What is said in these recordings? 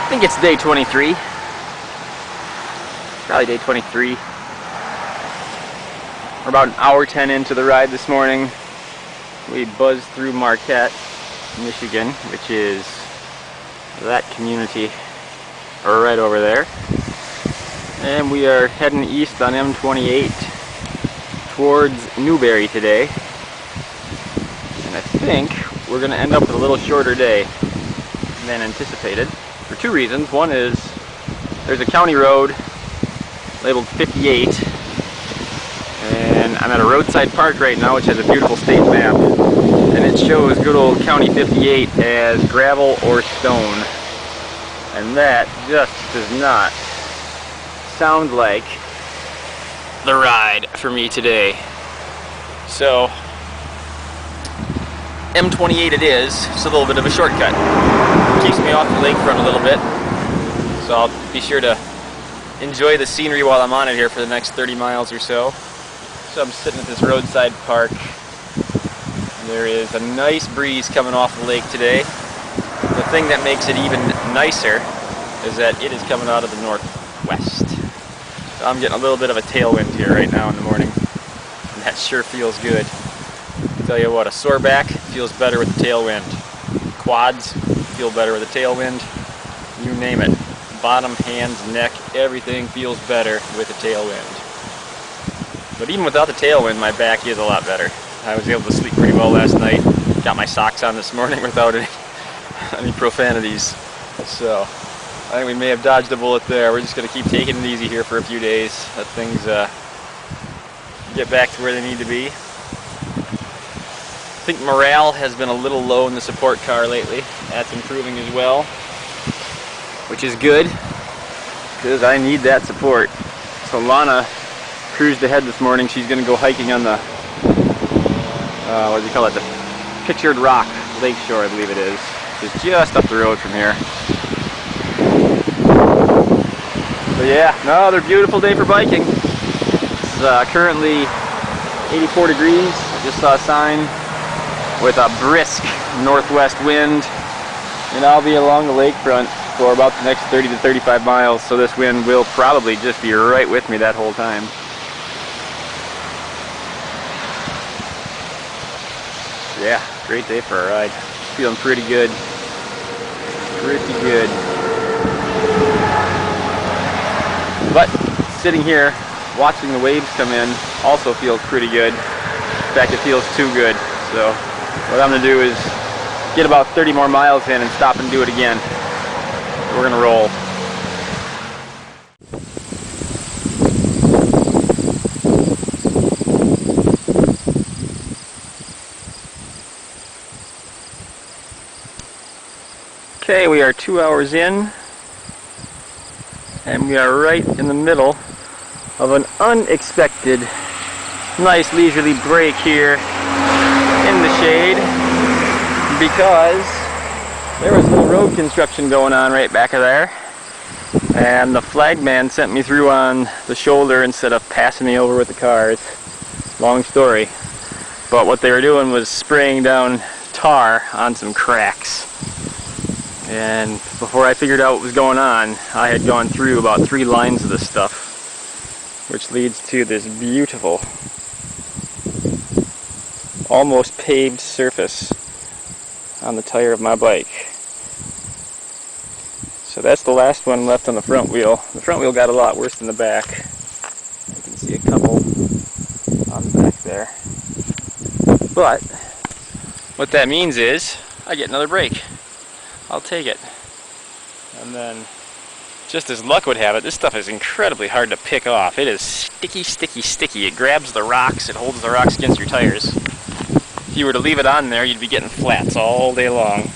think it's day 23. Probably day 23. We're about an hour 10 into the ride this morning. We buzzed through Marquette, Michigan, which is that community right over there. And we are heading east on M28 towards Newberry today. And I think we're going to end up with a little shorter day than anticipated for two reasons. One is there's a county road labeled 58, and I'm at a roadside park right now which has a beautiful state map, and it shows good old County 58 as gravel or stone, and that just does not sound like the ride for me today. So M28 it is. It's a little bit of a shortcut. Keeps me off the lakefront a little bit, so I'll be sure to enjoy the scenery while I'm on it here for the next 30 miles or so. So I'm sitting at this roadside park. There is a nice breeze coming off the lake today. The thing that makes it even nicer is that it is coming out of the northwest. So I'm getting a little bit of a tailwind here right now in the morning, and that sure feels good. I'll tell you what, a sore back feels better with the tailwind. Quads feel better with the tailwind. You name it. Bottom, hands, neck, everything feels better with the tailwind. But even without the tailwind, my back is a lot better. I was able to sleep pretty well last night. Got my socks on this morning without any profanities. So I think we may have dodged a bullet there. We're just going to keep taking it easy here for a few days. Let things get back to where they need to be. I think morale has been a little low in the support car lately. That's improving as well, which is good because I need that support. So Lana cruised ahead this morning. She's going to go hiking on the what do you call it? The Pictured Rock Lakeshore, I believe it is. It's just up the road from here. So yeah, another beautiful day for biking. It's currently 84 degrees. I just saw a sign with a brisk northwest wind, and I'll be along the lakefront for about the next 30 to 35 miles, so this wind will probably just be right with me that whole time. Yeah, great day for a ride. Feeling pretty good. Pretty good. But sitting here watching the waves come in also feels pretty good. In fact, it feels too good. So what I'm going to do is get about 30 more miles in and stop and do it again. We're going to roll. Okay, we are 2 hours in, and we are right in the middle of an unexpected, nice leisurely break here in the shade, because there was a little road construction going on right back of there, and the flagman sent me through on the shoulder instead of passing me over with the cars. Long story, but what they were doing was spraying down tar on some cracks. And before I figured out what was going on, I had gone through about 3 lines of this stuff, which leads to this beautiful, almost paved surface on the tire of my bike. So that's the last one left on the front wheel. The front wheel got a lot worse than the back. You can see a couple on the back there. But what that means is I get another break. I'll take it. And then, just as luck would have it, this stuff is incredibly hard to pick off. It is sticky, sticky, sticky. It grabs the rocks, it holds the rocks against your tires. If you were to leave it on there, you'd be getting flats all day long.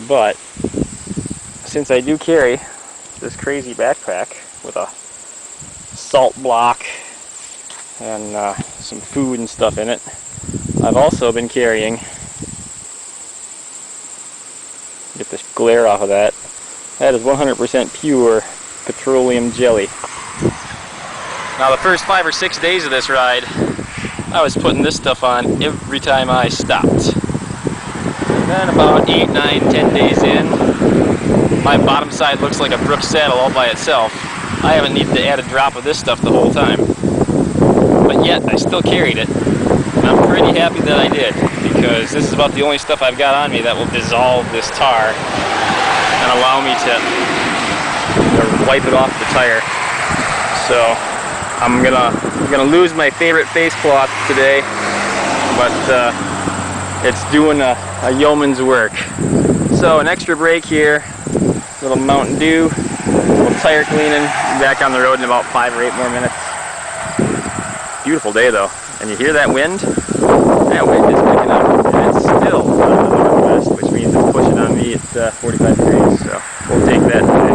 But since I do carry this crazy backpack with a salt block and some food and stuff in it, I've also been carrying, get this glare off of that, that is 100% pure petroleum jelly. Now the first 5 or 6 days of this ride, I was putting this stuff on every time I stopped. And then about 8, 9, 10 days in, My bottom side looks like a Brooks saddle all by itself. I haven't needed to add a drop of this stuff the whole time. But yet, I still carried it. And I'm pretty happy that I did, because this is about the only stuff I've got on me that will dissolve this tar and allow me to wipe it off the tire. So I'm gonna lose my favorite face cloth today, but it's doing a yeoman's work. So an extra break here, little Mountain Dew, little tire cleaning, back on the road in about 5 or 8 more minutes. Beautiful day though, and you hear that wind? That wind is picking up, and it's still out of the northwest, which means it's pushing on me at 45 degrees, so we'll take that today.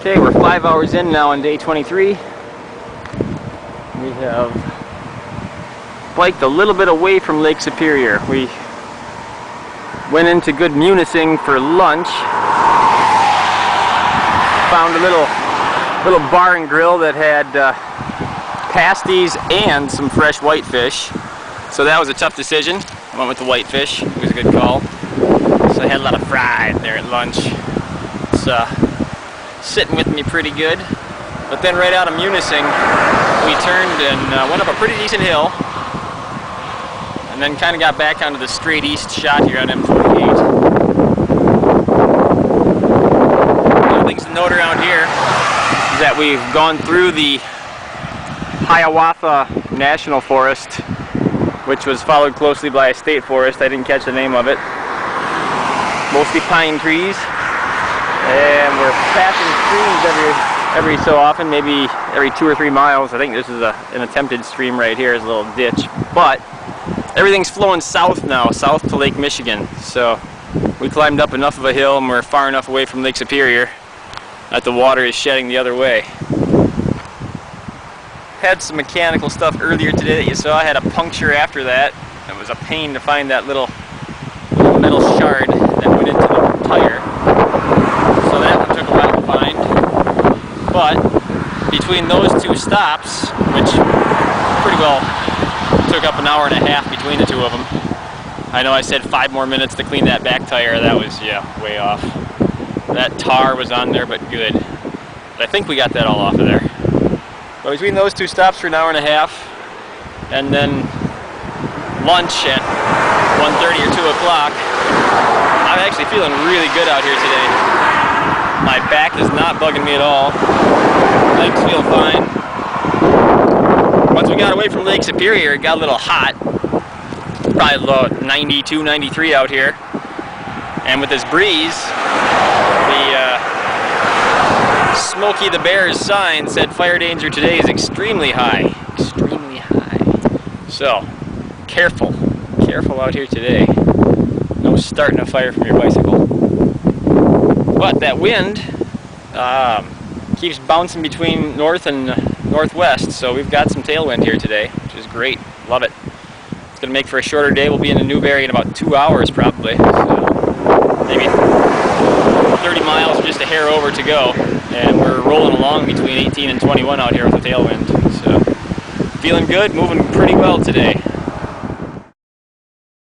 Okay, we're 5 hours in now on day 23. We have biked a little bit away from Lake Superior. We went into Good Munising for lunch. Found a little bar and grill that had pasties and some fresh whitefish. So that was a tough decision. I went with the whitefish. It was a good call. So I had a lot of fried there at lunch. It's sitting with me pretty good. But then right out of Munising, we turned and went up a pretty decent hill. And then kind of got back onto the straight east shot here on M48. One things to note around here is that we've gone through the Hiawatha National Forest, which was followed closely by a state forest. I didn't catch the name of it. Mostly pine trees. And we're passing streams every so often, maybe every 2 or 3 miles. I think this is an attempted stream right here, is a little ditch. But everything's flowing south now, south to Lake Michigan. So we climbed up enough of a hill and we're far enough away from Lake Superior that the water is shedding the other way. Had some mechanical stuff earlier today that you saw. I had a puncture after that. It was a pain to find that little metal shard that went into the tire. So that one took a while to find. But between those 2 stops, which pretty well took up an hour and a half between the 2 of them. I know I said 5 more minutes to clean that back tire. That was, yeah, way off. That tar was on there, but good. But I think we got that all off of there. But between those 2 stops for an hour and a half, and then lunch at 1:30 or 2 o'clock, I'm actually feeling really good out here today. My back is not bugging me at all. Legs feel fine. Once we got away from Lake Superior, it got a little hot. Probably about 92, 93 out here. And with this breeze, the Smokey the Bear's sign said fire danger today is extremely high. Extremely high. So, careful. Careful out here today. No starting a fire from your bicycle. But that wind keeps bouncing between north and northwest, so we've got some tailwind here today, which is great. Love it. It's going to make for a shorter day. We'll be in Newberry in about 2 hours probably. So maybe 30 miles or just a hair over to go. And we're rolling along between 18 and 21 out here with the tailwind. So feeling good, moving pretty well today.